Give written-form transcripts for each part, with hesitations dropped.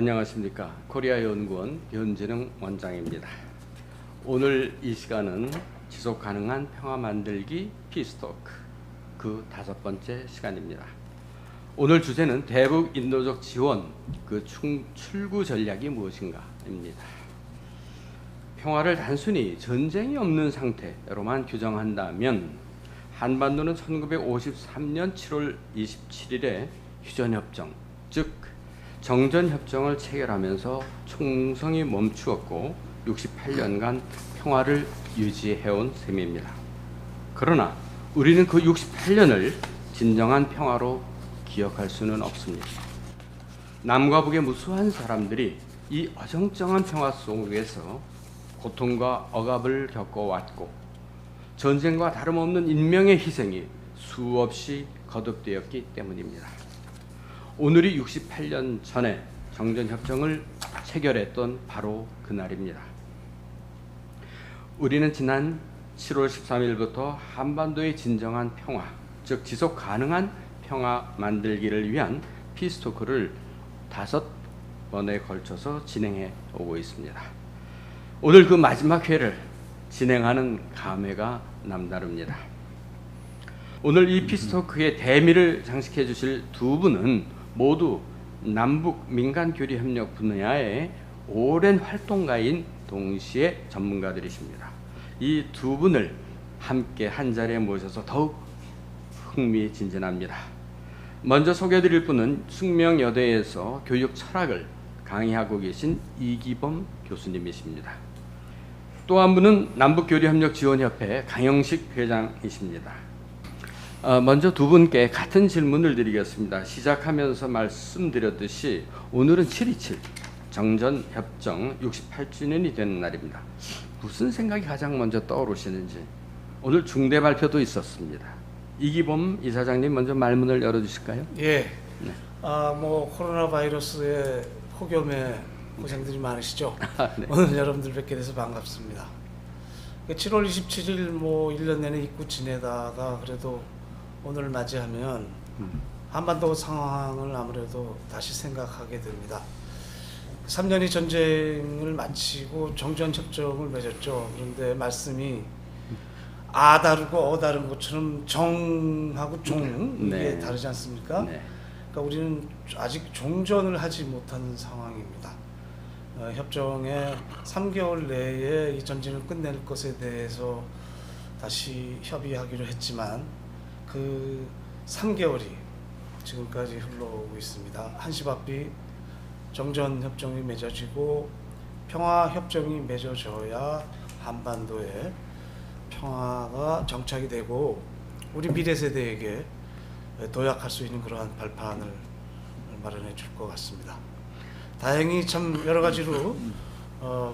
안녕하십니까. 코리아연구원 변진흥 원장입니다. 오늘 이 시간은 지속가능한 평화 만들기 피스토크 그 5번째 시간입니다. 오늘 주제는 대북 인도적 지원 그 출구 전략이 무엇인가입니다. 평화를 단순히 전쟁이 없는 상태로만 규정한다면 한반도는 1953년 7월 27일에 휴전협정, 즉 정전협정을 체결하면서 총성이 멈추었고 68년간 평화를 유지해온 셈입니다. 그러나 우리는 그 68년을 진정한 평화로 기억할 수는 없습니다. 남과 북의 무수한 사람들이 이 어정쩡한 평화 속에서 고통과 억압을 겪어왔고 전쟁과 다름없는 인명의 희생이 수없이 거듭되었기 때문입니다. 오늘이 68년 전에 정전협정을 체결했던 바로 그날입니다. 우리는 지난 7월 13일부터 한반도의 진정한 평화, 즉 지속 가능한 평화 만들기를 위한 피스토크를 5번에 걸쳐서 진행해 오고 있습니다. 오늘 그 마지막 회를 진행하는 감회가 남다릅니다. 오늘 이 피스토크의 대미를 장식해 주실 두 분은 모두 남북 민간교류협력 분야의 오랜 활동가인 동시에 전문가들이십니다. 이 두 분을 함께 한자리에 모셔서 더욱 흥미진진합니다. 먼저 소개해드릴 분은 숙명여대에서 교육 철학을 강의하고 계신 이기범 교수님이십니다. 또 한 분은 남북교류협력지원협회 강영식 회장이십니다. 먼저 두 분께 같은 질문을 드리겠습니다. 시작하면서 말씀드렸듯이 오늘은 7.27 정전협정 68주년이 되는 날입니다. 무슨 생각이 가장 먼저 떠오르시는지. 오늘 중대 발표도 있었습니다. 이기범 이사장님 먼저 말문을 열어주실까요? 예. 네. 코로나 바이러스의 폭염에 고생들이 많으시죠. 네. 오늘 여러분들 뵙게 돼서 반갑습니다. 7월 27일 1년 내내 잊고 지내다가 그래도 오늘 맞이하면 한반도 상황을 아무래도 다시 생각하게 됩니다. 3년이 전쟁을 마치고 정전협정을 맺었죠. 그런데 말씀이 아 다르고 어 다른 것처럼 정하고 종 이게 네. 다르지 않습니까? 네. 그러니까 우리는 아직 종전을 하지 못한 상황입니다. 협정에 3개월 내에 이 전쟁을 끝낼 것에 대해서 다시 협의하기로 했지만 그 3개월이 지금까지 흘러오고 있습니다. 한시바삐 정전협정이 맺어지고 평화협정이 맺어져야 한반도에 평화가 정착이 되고 우리 미래 세대에게 도약할 수 있는 그러한 발판을 마련해 줄 것 같습니다. 다행히 참 여러 가지로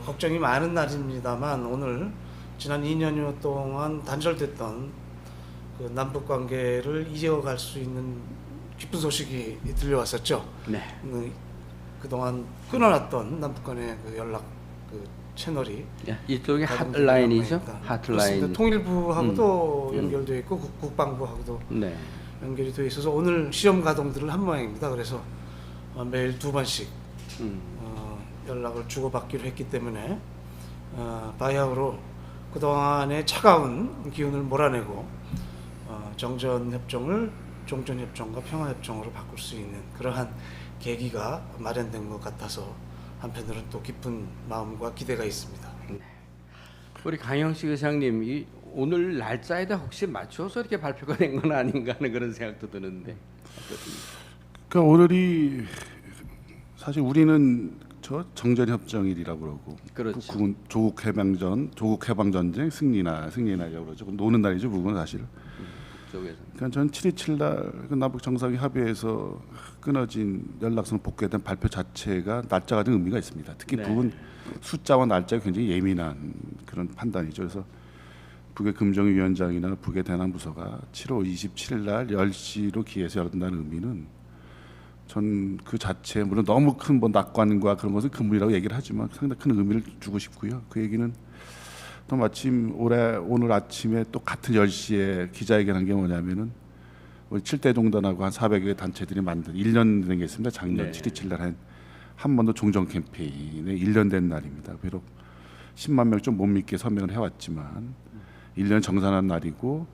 걱정이 많은 날입니다만 오늘 지난 2년여 동안 단절됐던 그 남북 관계를 이어갈 수 있는 기쁜 소식이 들려왔었죠. 네. 그동안 끊어놨던 남북 간의 그 연락 그 채널이 이쪽이 핫라인이죠. 핫라인. 통일부하고도 연결되어 있고 국방부하고도 네. 연결이 되어 있어서 오늘 시험 가동들을 한 모양입니다. 그래서 매일 2번씩 연락을 주고받기로 했기 때문에 바야흐로 그동안의 차가운 기운을 몰아내고 정전협정을 종전협정과 평화협정으로 바꿀 수 있는 그러한 계기가 마련된 것 같아서 한편으로는 또 기쁜 마음과 기대가 있습니다. 네. 우리 강영식 의장님, 이 오늘 날짜에다 혹시 맞춰서 이렇게 발표가 된 건 아닌가 하는 그런 생각도 드는데 어떻습니까? 그러니까 오늘이 사실 우리는 저 정전협정일이라고 그러고 그렇죠. 조국 해방전쟁 승리날이라고 그러죠. 노는 날이죠, 북은 사실. 쪽에서. 그러니까 전 7.27날 남북 정상이 합의해서 끊어진 연락선을 복귀했던 발표 자체가 날짜 같은 의미가 있습니다. 특히 네. 북은 숫자와 날짜가 굉장히 예민한 그런 판단이죠. 그래서 북의 금정위원장이나 북의 대남부서가 7월 27일 날 10시로 기해서 열었다는 의미는 전 그 자체 물론 너무 큰 낙관과 그런 것은 금물이라고 얘기를 하지만 상당히 큰 의미를 주고 싶고요. 그 얘기는 또 마침 오늘 아침에 또 같은 10시에 기자회견한 게 뭐냐면은 우리 7대 동단하고 한 400여 개 단체들이 만든 1년 된 게 있습니다. 작년 네. 7.27날 한 한반도 종전 캠페인에 1년 된 날입니다. 비록 10만 명 좀 못 믿게 서명을 해왔지만 1년 정산한 날이고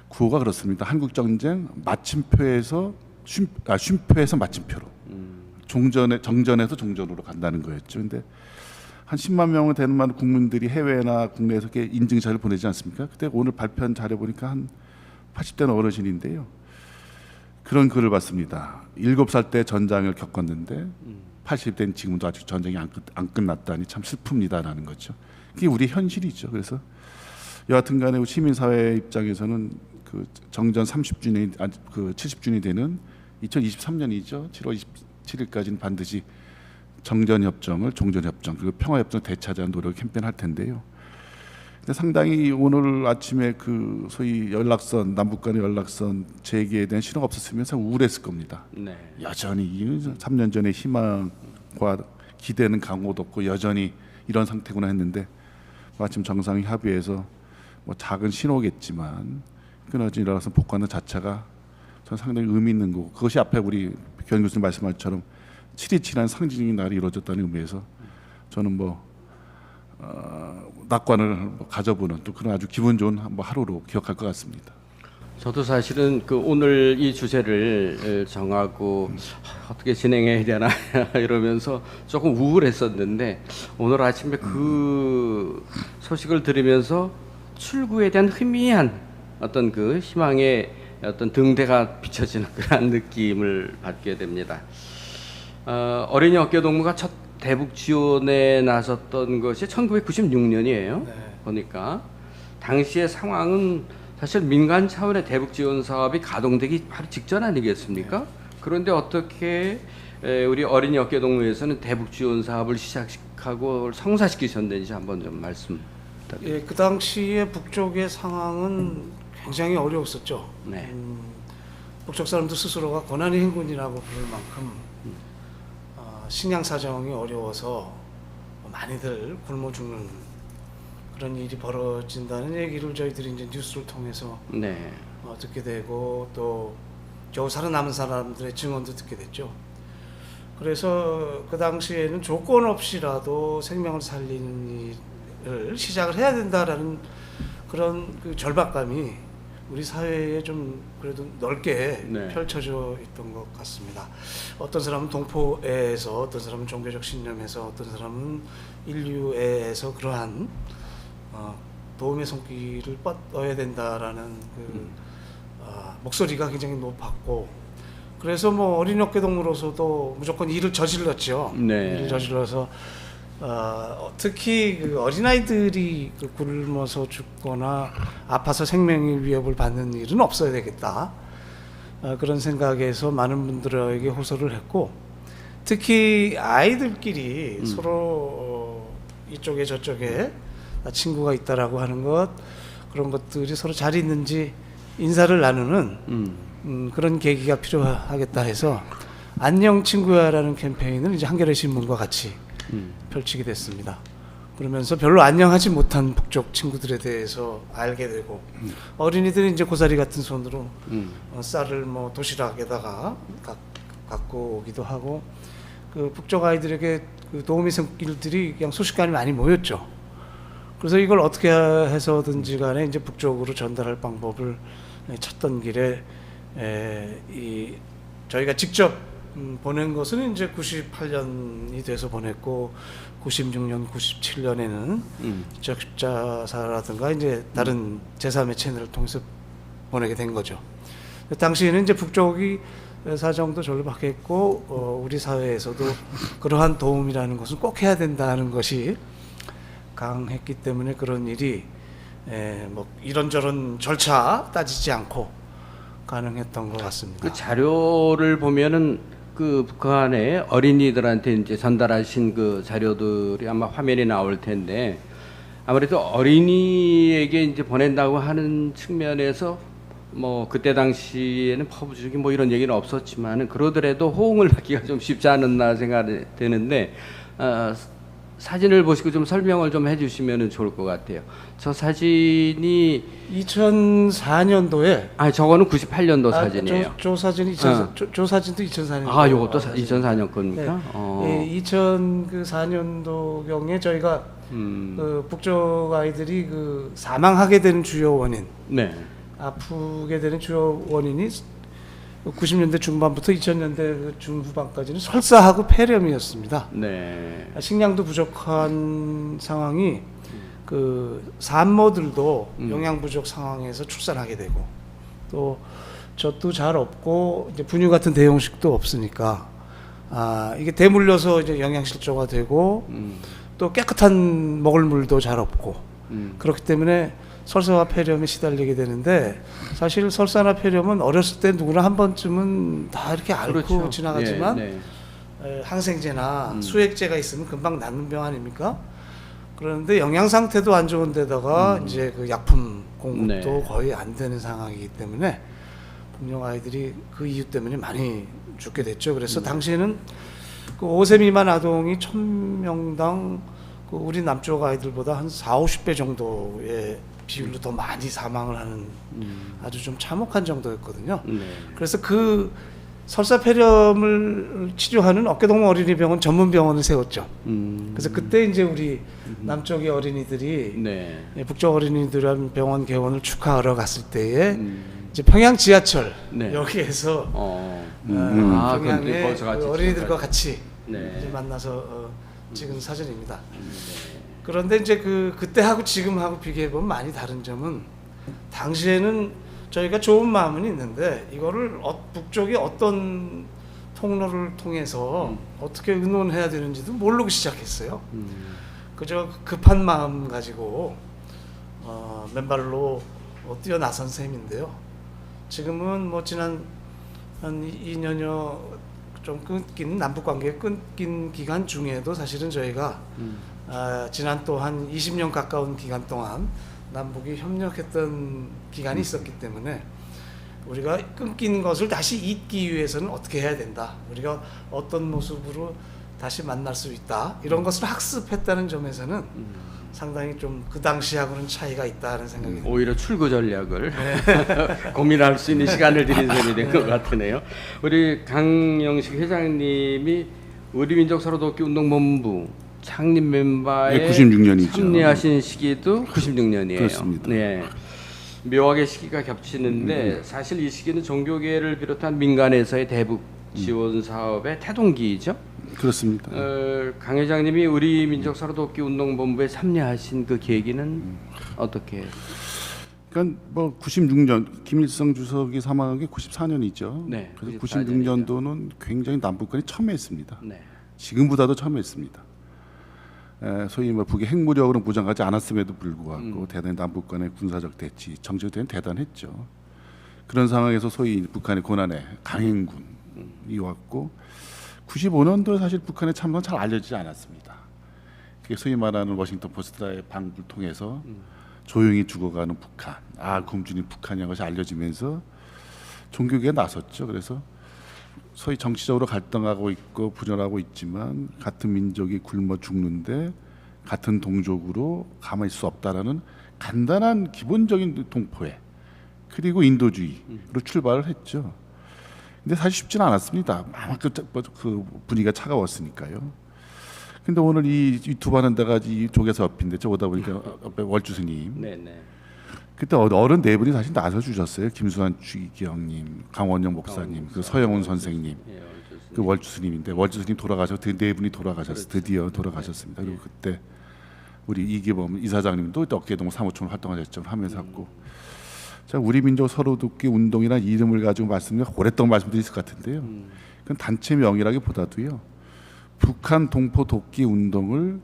구호가 그렇습니다. 한국 전쟁 마침표에서 쉼표에서 마침표로 정전에서 종전으로 간다는 거였죠. 근데 한 10만 명은 되는 많은 국민들이 해외나 국내에서 이렇게 인증샷을 보내지 않습니까? 그때 오늘 발표한 자료 보니까 한 80대 어르신인데요. 그런 글을 봤습니다. 7살 때 전장을 겪었는데 80대는 지금도 아직 전쟁이 안 끝났다니 참 슬픕니다라는 거죠. 그게 우리 현실이죠. 그래서 여하튼간에 시민사회 입장에서는 그 정전 30주년이 그 70주년이 되는 2023년이죠. 7월 27일까지는 반드시 정전협정을 종전협정 그리고 평화협정 되찾아는 노력 캠페인 할 텐데요. 근데 상당히 오늘 아침에 그 소위 연락선 남북 간의 연락선 재개에 대한 신호가 없었으면 참 우울했을 겁니다. 네. 여전히 3년 전에 희망과 기대는 강호도 없고 여전히 이런 상태구나 했는데 마침 정상이 합의해서 뭐 작은 신호겠지만 끊어진 연락선 복구하는 자체가 저는 상당히 의미 있는 거고 그것이 앞에 우리 교장 교수님 말씀한 것처럼 7.27한 상징적인 날이 이루어졌다는 의미에서 저는 낙관을 가져보는 또 그런 아주 기분 좋은 하루로 기억할 것 같습니다. 저도 사실은 그 오늘 이 주제를 정하고 어떻게 진행해야 되나 이러면서 조금 우울했었는데 오늘 아침에 그 소식을 들으면서 출구에 대한 희미한 어떤 그 희망의 어떤 등대가 비춰지는 그런 느낌을 받게 됩니다. 어린이 어깨 동무가 첫 대북 지원에 나섰던 것이 1996년이에요. 네. 보니까 당시의 상황은 사실 민간 차원의 대북 지원 사업이 가동되기 바로 직전 아니겠습니까? 그런데 어떻게 우리 어린이 어깨 동무에서는 대북 지원 사업을 시작하고 성사시키셨는지 한번 좀 말씀 부탁드립니다. 예, 그 당시에 북쪽의 상황은 굉장히 어려웠었죠. 네. 북쪽 사람들 스스로가 고난의 행군이라고 부를 만큼 식량 사정이 어려워서 많이들 굶어 죽는 그런 일이 벌어진다는 얘기를 저희들이 이제 뉴스를 통해서 네. 듣게 되고 또 겨우 살아남은 사람들의 증언도 듣게 됐죠. 그래서 그 당시에는 조건 없이라도 생명을 살리는 일을 시작을 해야 된다라는 그런 그 절박감이 우리 사회에 좀 그래도 넓게 네. 펼쳐져 있던 것 같습니다. 어떤 사람은 동포애에서, 어떤 사람은 종교적 신념에서, 어떤 사람은 인류애에서 그러한 도움의 손길을 뻗어야 된다라는 목소리가 굉장히 높았고, 그래서 뭐 어린이 어깨 동무로서도 무조건 일을 저질렀죠. 네. 일을 저질러서 특히 그 어린아이들이 그 굶어서 죽거나 아파서 생명의 위협을 받는 일은 없어야 되겠다. 그런 생각에서 많은 분들에게 호소를 했고, 특히 아이들끼리 서로 이쪽에 저쪽에 친구가 있다라고 하는 것, 그런 것들이 서로 잘 있는지 인사를 나누는 그런 계기가 필요하겠다 해서 안녕 친구야라는 캠페인을 이제 한겨레 신문과 같이 펼치게 됐습니다. 그러면서 별로 안녕하지 못한 북쪽 친구들에 대해서 알게 되고 어린이들이 이제 고사리 같은 손으로 쌀을 뭐 도시락에다가 갖고 오기도 하고 그 북쪽 아이들에게 그 도우미 손길들이 그냥 순식간에 많이 모였죠. 그래서 이걸 어떻게 해서든지 간에 이제 북쪽으로 전달할 방법을 찾던 길에 저희가 직접 보낸 것은 이제 98년이 돼서 보냈고 96년, 97년에는 적십자사라든가 이제 다른 제3의 채널을 통해서 보내게 된 거죠. 당시에는 이제 북쪽이 사정도 절박했고 우리 사회에서도 그러한 도움이라는 것은 꼭 해야 된다는 것이 강했기 때문에 그런 일이 뭐 이런저런 절차 따지지 않고 가능했던 것 같습니다. 그 자료를 보면은 그 북한의 어린이들한테 이제 전달하신 그 자료들이 아마 화면에 나올 텐데 아무래도 어린이에게 이제 보낸다고 하는 측면에서 뭐 그때 당시에는 퍼부주기 뭐 이런 얘기는 없었지만은 그러더라도 호응을 받기가 좀 쉽지 않았나 생각이 되는데 사진을 보시고 좀 설명을 좀 해주시면 좋을 것 같아요. 저 사진이 2004년도에 저거는 98년도 사진이에요. 저 사진이 저 사진도 2004년. 요것도 2004년 겁니까? 네. 2004년도경에 저희가 그 북쪽 아이들이 그 사망하게 되는 주요 원인, 네. 아프게 되는 주요 원인이 90년대 중반부터 2000년대 그 중후반까지는 설사하고 폐렴이었습니다. 네. 식량도 부족한 상황이 그 산모들도 영양 부족 상황에서 출산하게 되고 또 젖도 잘 없고 이제 분유 같은 대용식도 없으니까 이게 대물려서 이제 영양실조가 되고 또 깨끗한 먹을 물도 잘 없고 그렇기 때문에 설사와 폐렴에 시달리게 되는데 사실 설사나 폐렴은 어렸을 때 누구나 한 번쯤은 다 이렇게 앓고 그렇죠. 지나가지만 예, 네. 항생제나 수액제가 있으면 금방 낫는 병 아닙니까? 그런데 영양 상태도 안 좋은 데다가 이제 그 약품 공급도 네. 거의 안 되는 상황이기 때문에 분명 아이들이 그 이유 때문에 많이 죽게 됐죠. 그래서 당시에는 그 5세 미만 아동이 1000명당 그 우리 남쪽 아이들보다 한 40-50배 정도의 비율로 더 많이 사망을 하는 아주 좀 참혹한 정도였거든요. 네. 그래서 그 설사폐렴을 치료하는 어깨동무 어린이병원 전문 병원을 세웠죠. 그래서 그때 이제 우리 남쪽의 어린이들이 네. 북쪽 어린이들한 병원 개원을 축하하러 갔을 때에 이제 평양 지하철 네. 여기에서 그럼 평양의 거기서 같이 그 어린이들과 같이 네. 이제 만나서 찍은 사진입니다. 그런데 이제 그때하고 지금하고 비교해 보면 많이 다른 점은 당시에는 저희가 좋은 마음은 있는데 이거를 북쪽이 어떤 통로를 통해서 어떻게 의논해야 되는지도 모르고 시작했어요. 그저 급한 마음 가지고 맨발로 뛰어나선 셈인데요. 지금은 뭐 지난 한 2년여 좀 끊긴 남북 관계 끊긴 기간 중에도 사실은 저희가 지난 또 한 20년 가까운 기간 동안 남북이 협력했던 기간이 있었기 때문에 우리가 끊긴 것을 다시 잇기 위해서는 어떻게 해야 된다. 우리가 어떤 모습으로 다시 만날 수 있다. 이런 것을 학습했다는 점에서는 상당히 좀 그 당시하고는 차이가 있다는 생각이 듭니다. 오히려 출구 전략을 고민할 수 있는 시간을 드린 셈이 된 것 같으네요. 우리 강영식 회장님이 우리민족 서로돕기 운동본부 창립 멤버에 네, 96년이죠. 참여하신 시기도 96년이에요. 그렇습니다. 네. 묘하게 시기가 겹치는데 사실 이 시기는 종교계를 비롯한 민간에서의 대북 지원 사업의 태동기이죠. 그렇습니다. 강 회장님이 우리 민족 서로돕기 운동본부에 참여하신 그 계기는 어떻게? 그러니까 뭐 96년 김일성 주석이 사망한 게 94년이죠. 네, 그래서 94 96년도는 굉장히 남북간이 첨예했습니다. 네. 지금보다도 첨예했습니다. 소위 뭐 북의 핵무력으로 무장하지 않았음에도 불구하고 대단히 남북 간의 군사적 대치, 정치적 대치는 대단했죠. 그런 상황에서 소위 북한의 고난의 강행군이 왔고 95년도에 사실 북한의 참사는 잘 알려지지 않았습니다. 그게 소위 말하는 워싱턴 포스트의 방불 통해서 조용히 죽어가는 북한, 굶주린 북한이라는 것이 알려지면서 종교계가 나섰죠. 그래서 소위 정치적으로 갈등하고 있고 분열하고 있지만 같은 민족이 굶어 죽는데 같은 동족으로 가만히 있을 수 없다라는 간단한 기본적인 동포회 그리고 인도주의로 출발을 했죠. 근데 사실 쉽지는 않았습니다. 그 분위기가 차가웠으니까요. 근데 오늘 이 유튜브 하는 데가 이 쪽에서 옆인데 저 오다 보니까 옆에 월주 스님. 네네. 그때 어른 네 분이 사실 나서 주셨어요. 김수환 주기경님, 강원영 목사님, 그 서영훈 선생님, 예, 그 월주 스님인데 월주 스님 돌아가셔서 네 분이 돌아가셨어요. 그렇죠. 드디어 돌아가셨습니다. 그리고 그때 우리 이기범 이사장님도 어깨동무 사무총을 활동하셨죠. 하면서 했고. 자, 우리 민족 서로돕기 운동이라는 이름을 가지고 오랫동안 말씀드렸을 것 같은데요. 그건 단체 명이라기보다도요. 북한 동포 돕기 운동을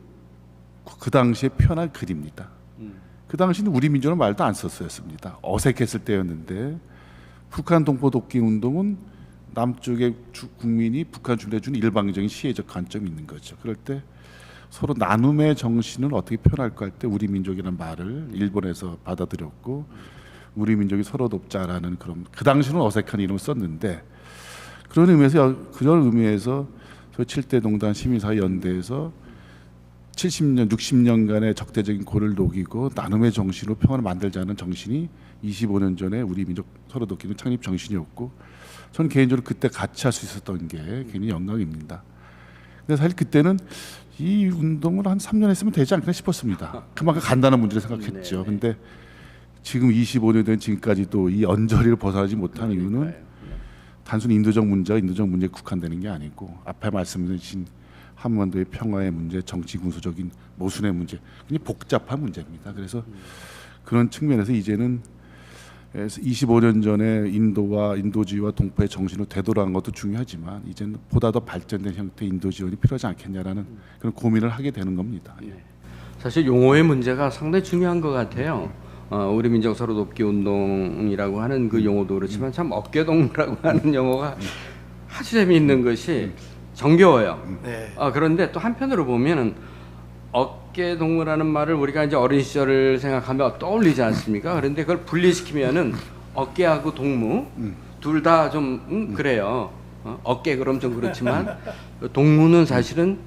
그 당시에 표현한 글입니다. 그 당시는 우리 민족은 말도 안 썼었습니다. 어색했을 때였는데 북한 동포 돕기 운동은 남쪽의 국민이 북한 주민에 준 일방적인 시혜적 관점이 있는 거죠. 그럴 때 서로 나눔의 정신을 어떻게 표현할까 할 때 우리 민족이라는 말을 일본에서 받아들였고 우리 민족이 서로 돕자라는 그런 그 당시는 어색한 이름을 썼는데 그런 의미에서 저 7대 농단 시민사회 연대에서 70년, 60년간의 적대적인 고를 녹이고 나눔의 정신으로 평화를 만들자는 정신이 25년 전에 우리 민족 서로 돕기는 창립 정신이었고 저는 개인적으로 그때 같이 할 수 있었던 게 굉장히 영광입니다. 근데 사실 그때는 이 운동을 한 3년 했으면 되지 않겠나 싶었습니다. 그만큼 간단한 문제를 생각했죠. 네네. 근데 지금 25년 된 지금까지도 이 언저리를 벗어나지 못한 이유는 단순히 인도적 문제가 인도적 문제에 국한되는 게 아니고 앞에 말씀드린 한반도의 평화의 문제, 정치 군수적인 모순의 문제, 굉장히 복잡한 문제입니다. 그래서 그런 측면에서 이제는 25년 전에 인도와 인도주의와 동포의 정신으로 되돌아간 것도 중요하지만 이제는 보다 더 발전된 형태의 인도 지원이 필요하지 않겠냐라는 그런 고민을 하게 되는 겁니다. 예. 사실 용어의 문제가 상당히 중요한 것 같아요. 우리 민족 서로 돕기 운동이라고 하는 그 용어도 그렇지만 참 어깨동무라고 하는 용어가 아주 재미있는 것이 정겨워요. 네. 그런데 또 한편으로 보면은 어깨동무라는 말을 우리가 이제 어린 시절을 생각하면 떠올리지 않습니까? 그런데 그걸 분리시키면은 어깨하고 동무 둘 다 좀 그래요. 어깨 그럼 좀 그렇지만 동무는 사실은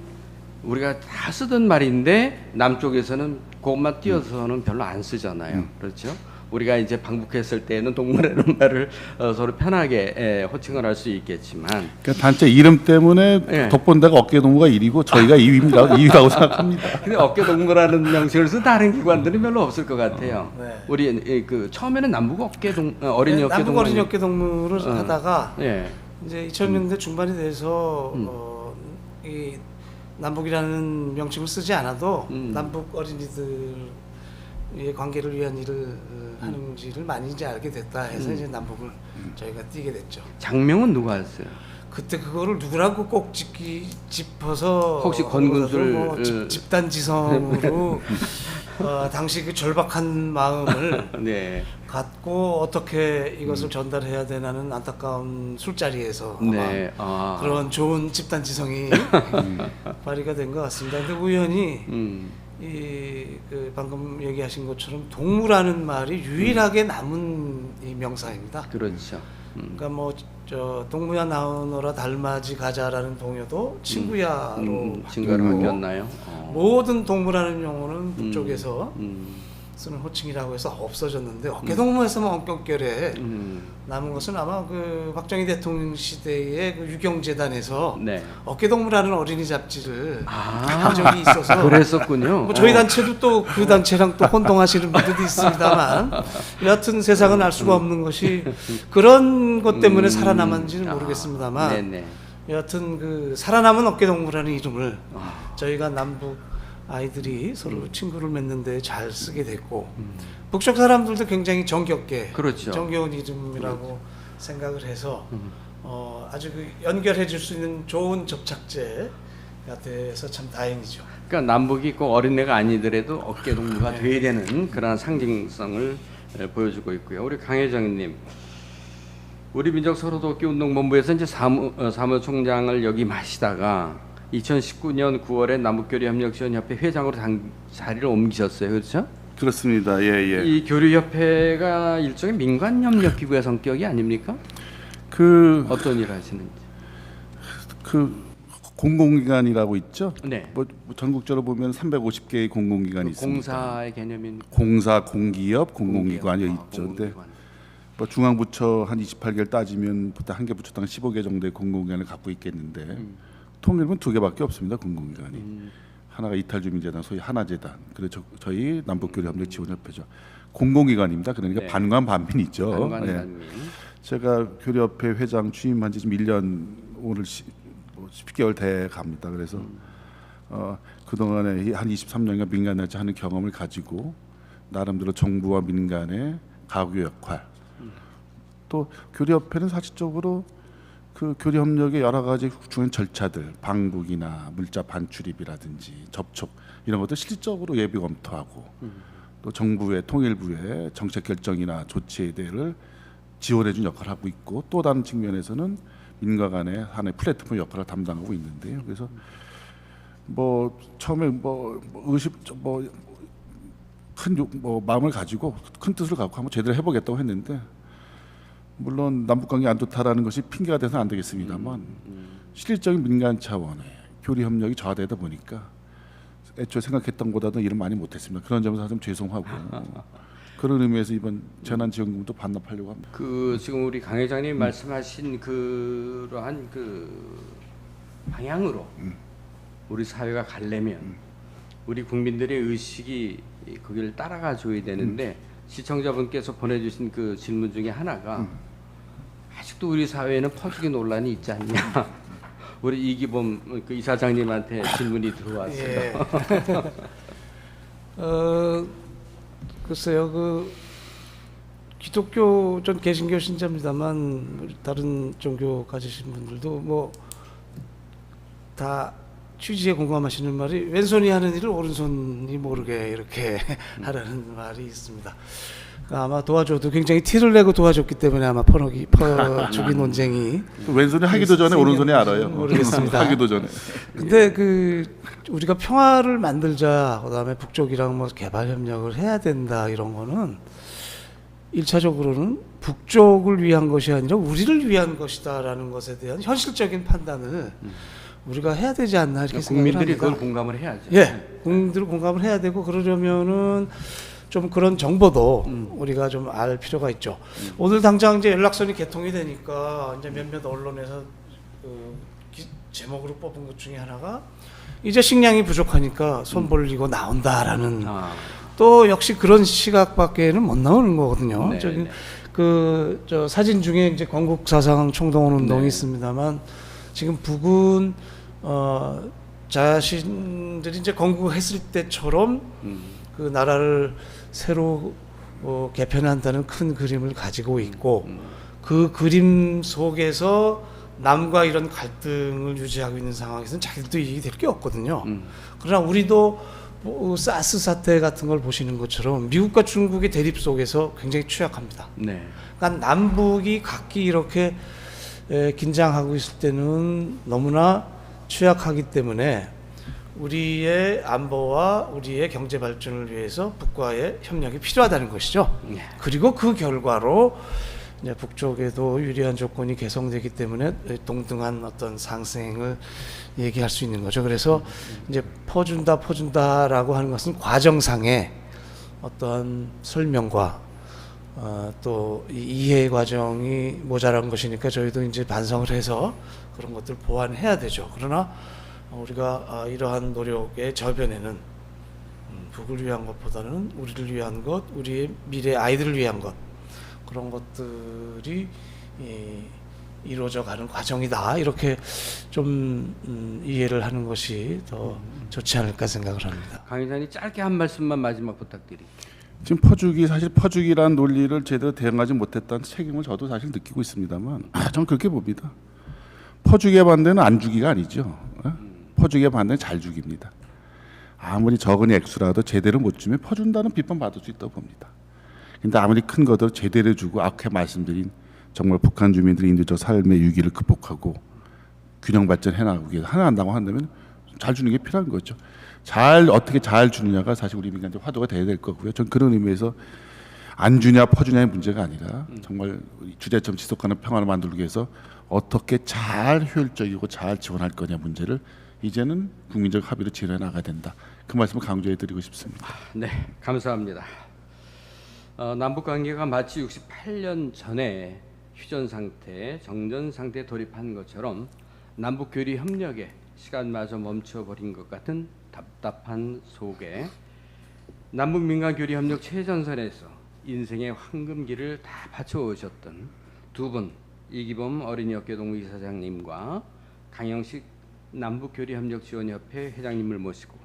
우리가 다 쓰던 말인데 남쪽에서는 그것만 띄어서는 별로 안 쓰잖아요. 그렇죠? 우리가 이제 방북했을 때는 동무라는 말을 서로 편하게 호칭을 할 수 있겠지만 그러니까 단체 이름 때문에 예. 덕본다가 어깨동무가 1위고 저희가 2위라고 생각합니다. 근데 어깨동무라는 명칭을 쓴 다른 기관들은 별로 없을 것 같아요. 네. 우리 그 처음에는 남북 어린이 어깨동무 남북 어린이 어깨동무를 하다가 예. 이제 2000년대 중반이 돼서 이 남북이라는 명칭을 쓰지 않아도 남북 어린이들의 관계를 위한 일을 하는지를 많이 이제 알게 됐다 해서 이제 남북을 저희가 띄게 됐죠. 장명은 누가 했어요? 그때 그거를 누구라고 꼭 짚어서 혹시 권군술 뭐 집단지성으로 당시 그 절박한 마음을 네. 갖고 어떻게 이것을 전달해야 되나는 안타까운 술자리에서 아마 네. 그런 좋은 집단지성이 발휘가 된 것 같습니다. 근데 우연히 그 방금 얘기하신 것처럼 동무라는 말이 유일하게 남은 이 명사입니다. 그렇죠. 그러니까 뭐 저 동무야 나오너라 달맞이 가자라는 동요도 친구야로 친구로 바뀌었고 바뀌었나요? 모든 동무라는 용어는 북쪽에서 쓰는 호칭이라고 해서 없어졌는데 어깨동무에서만 엄격결에 남은 것은 아마 그 박정희 대통령 시대의 그 유경재단에서 네. 어깨동무라는 어린이 잡지를 한 적이 있어서 그랬었군요. 뭐 저희 단체도 또 그 단체랑 또 혼동하시는 분들도 있습니다만 여하튼 세상은 알 수가 없는 것이 그런 것 때문에 살아남았는지는 모르겠습니다만 네네. 여하튼 그 살아남은 어깨동무라는 이름을 저희가 남북 아이들이 서로 친구를 맺는데 잘 쓰게 됐고 북쪽 사람들도 굉장히 정겹게 그렇죠. 정겨운 이름이라고 생각을 해서 아주 그 연결해 줄 수 있는 좋은 접착제가 돼서 참 다행이죠. 그러니까 남북이 꼭 어린애가 아니더라도 어깨동무가 돼야 되는 그런 상징성을 보여주고 있고요. 우리 강혜정님, 우리 민족 서로돕기 운동본부에서 이제 사무총장을 역임하시다가 2019년 9월에 남북교류협력지원협회 회장으로 자리를 옮기셨어요, 그렇죠? 그렇습니다. 예. 이 교류협회가 일종의 민간협력기구의 성격이 아닙니까? 그 어떤 일을 하시는지. 공공기관이라고 있죠. 네. 뭐 전국적으로 보면 350개의 공공기관이 있습니다. 공사의 개념인 공사, 공기업, 공공기관이 있죠. 근데 공공기관. 뭐 중앙부처 한 28개를 따지면 보통 한 개 부처당 15개 정도의 공공기관을 갖고 있겠는데 통일부는 2개밖에 없습니다. 공공기관이. 하나가 이탈주민재단, 소위 하나재단. 그리고 저희 남북교류협력지원협회죠. 공공기관입니다. 그러니까 네. 반관반민이죠. 반관반민. 제가 교류협회 회장 취임한 지 지금 1년 오늘 10개월 돼 갑니다. 그래서 그동안에 한 23년간 민간단체 하는 경험을 가지고 나름대로 정부와 민간의 가교 역할 또 교류협회는 사실적으로 그 교류협력의 여러 가지 중요한 절차들 방북이나 물자 반출입이라든지 접촉 이런 것들 실질적으로 예비 검토하고 또 정부의 통일부의 정책 결정이나 조치에 대해를 지원해준 역할을 하고 있고 또 다른 측면에서는 민과 간의 하나의 플랫폼 역할을 담당하고 있는데요. 그래서 뭐 처음에 큰 마음을 가지고 큰 뜻을 갖고 한번 제대로 해보겠다고 했는데 물론 남북관계 안 좋다라는 것이 핑계가 돼서는 안 되겠습니다만 실질적인 민간 차원의 교류 협력이 저하되다 보니까 애초에 생각했던 것보다도 일을 많이 못했습니다. 그런 점에서 좀 죄송하고 그런 의미에서 이번 재난지원금도 반납하려고 합니다. 그 지금 우리 강 회장님 말씀하신 그러한 그 방향으로 우리 사회가 가려면 우리 국민들의 의식이 거기를 따라가 줘야 되는데 시청자분께서 보내주신 그 질문 중에 하나가 아직도 우리 사회에는 퍼주기 논란이 있지 않냐. 우리 이기범 그 이사장님한테 질문이 들어왔어요. 예. 글쎄요, 그 기독교 전 개신교 신자입니다만 다른 종교 가지신 분들도 뭐 다 취지에 공감하시는 말이 왼손이 하는 일을 오른손이 모르게 이렇게 하라는 말이 있습니다. 그러니까 아마 도와줘도 굉장히 티를 내고 도와줬기 때문에 아마 퍼주기 논쟁이 왼손이 하기도 전에 오른손이 알아요. 모르겠습니다. 하기도 전에. 근데 그 우리가 평화를 만들자, 그다음에 북쪽이랑 뭐 개발 협력을 해야 된다 이런 거는 1차적으로는 북쪽을 위한 것이 아니라 우리를 위한 것이다라는 것에 대한 현실적인 판단을 우리가 해야 되지 않나 이렇게 생각을 국민들이 합니다. 그걸 공감을 해야죠. 예, 국민들이 공감을 해야 되고 그러려면은 좀 그런 정보도 우리가 좀 알 필요가 있죠. 오늘 당장 이제 연락선이 개통이 되니까 이제 몇몇 언론에서 제목으로 뽑은 것 중에 하나가 이제 식량이 부족하니까 손 벌리고 나온다라는 또 역시 그런 시각밖에는 못 나오는 거거든요. 네, 저기 네. 저 사진 중에 이제 건국 사상 총동원 운동이 네. 있습니다만 지금 북은 자신들이 이제 건국했을 때처럼 그 나라를 새로 개편한다는 큰 그림을 가지고 있고 그 그림 속에서 남과 이런 갈등을 유지하고 있는 상황에서는 자기들도 이익이 될 게 없거든요. 그러나 우리도 뭐 사스 사태 같은 걸 보시는 것처럼 미국과 중국의 대립 속에서 굉장히 취약합니다. 네. 그러니까 남북이 각기 이렇게 긴장하고 있을 때는 너무나 취약하기 때문에 우리의 안보와 우리의 경제 발전을 위해서 북과의 협력이 필요하다는 것이죠. 네. 그리고 그 결과로 이제 북쪽에도 유리한 조건이 개성되기 때문에 동등한 어떤 상생을 얘기할 수 있는 거죠. 그래서 이제 퍼준다라고 하는 것은 과정상의 어떠한 설명과 또 이해 과정이 모자란 것이니까 저희도 이제 반성을 해서 그런 것들 보완해야 되죠. 그러나 우리가 이러한 노력의 저변에는 북을 위한 것보다는 우리를 위한 것, 우리의 미래 아이들을 위한 것 그런 것들이 이루어져 가는 과정이다. 이렇게 좀 이해를 하는 것이 더 좋지 않을까 생각을 합니다. 강 회장님 짧게 한 말씀만 마지막 부탁드릴게요. 지금 사실 퍼주기란 논리를 제대로 대응하지 못했다는 책임을 저도 사실 느끼고 있습니다만 저는 그렇게 봅니다. 퍼주기에 반대는 안 주기가 아니죠. 퍼주기에 반대는 잘 주기입니다. 아무리 적은 액수라도 제대로 못 주면 퍼준다는 비판 받을 수 있다고 봅니다. 근데 아무리 큰 것도 제대로 주고 아까 말씀드린 정말 북한 주민들의 인도적 삶의 위기를 극복하고 균형 발전해 나가기 위해서 하나 한다고 한다면 잘 주는 게 필요한 거죠. 어떻게 잘 주느냐가 사실 우리 민간적 화두가 돼야 될 거고요. 전 그런 의미에서 안 주냐 퍼주냐의 문제가 아니라 정말 주제점 지속하는 평화를 만들기 위해서 어떻게 잘 효율적이고 잘 지원할 거냐 문제를 이제는 국민적 합의로 진행해 나가야 된다. 그 말씀을 강조해 드리고 싶습니다. 네, 감사합니다. 남북 관계가 마치 68년 전에 휴전 상태, 정전 상태에 돌입한 것처럼 남북 교류 협력에 시간마저 멈춰버린 것 같은 답답한 속에 남북 민간 교류 협력 최전선에서 인생의 황금기를 다 바쳐오셨던 두 분, 이기범 어린이업계동무 이사장님과 강영식 남북교류협력지원협회 회장님을 모시고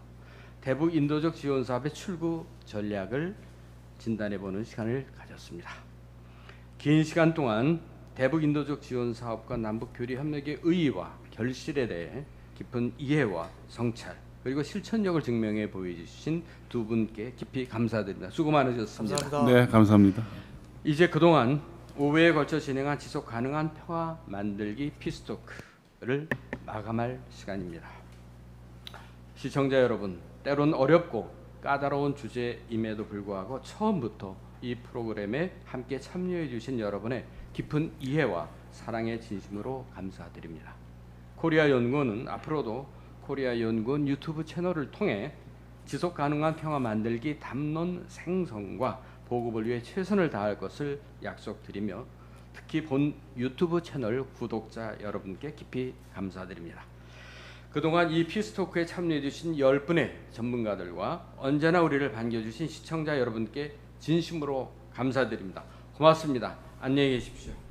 대북 인도적 지원 사업의 출구 전략을 진단해보는 시간을 가졌습니다. 긴 시간 동안 대북 인도적 지원 사업과 남북 교류 협력의 의의와 결실에 대해 깊은 이해와 성찰 그리고 실천력을 증명해 보여주신 두 분께 깊이 감사드립니다. 수고 많으셨습니다. 감사합니다. 네, 감사합니다. 이제 그동안 5회에 걸쳐 진행한 지속 가능한 평화 만들기 피스토크를 마감할 시간입니다. 시청자 여러분, 때론 어렵고 까다로운 주제임에도 불구하고 처음부터 이 프로그램에 함께 참여해 주신 여러분의 깊은 이해와 사랑의 진심으로 감사드립니다. 코리아 연구원은 앞으로도 코리아 연구원 유튜브 채널을 통해 지속 가능한 평화 만들기 담론 생성과 보급을 위해 최선을 다할 것을 약속드리며 특히 본 유튜브 채널 구독자 여러분께 깊이 감사드립니다. 그동안 이 피스토크에 참여해 주신 10분의 전문가들과 언제나 우리를 반겨주신 시청자 여러분께 진심으로 감사드립니다. 고맙습니다. 안녕히 계십시오.